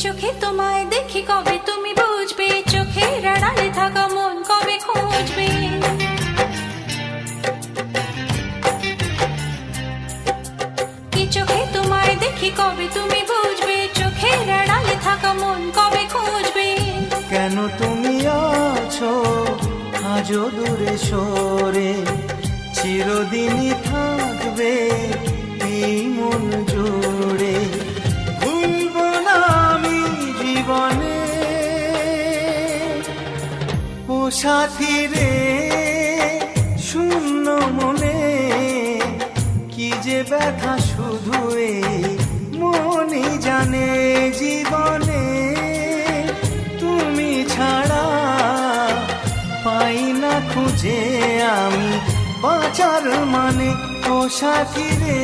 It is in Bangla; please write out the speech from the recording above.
চোখে তোমায় দেখি কবে তুমি বুঝবে, চোখের আড়ালে থাকা মন কবে খুঁজবে। কি চোখে তোমায় দেখি কবে তুমি বুঝবে, চোখের আড়ালে থাকা মন কবে খুঁজবে। কেন তুমি আছো আজও দূরে সরে, চিরদিনই থাকবে এই মন জুড়ে। ভুলবো না আমি জীবনে ও সাথী রে, শূন্য মনে কি যে ব্যথা শুধু এই মনই জানে। জীবনে তুমি ছাড়া পাই না খুঁজে আমি বাঁচার মানে, ও সাথী রে।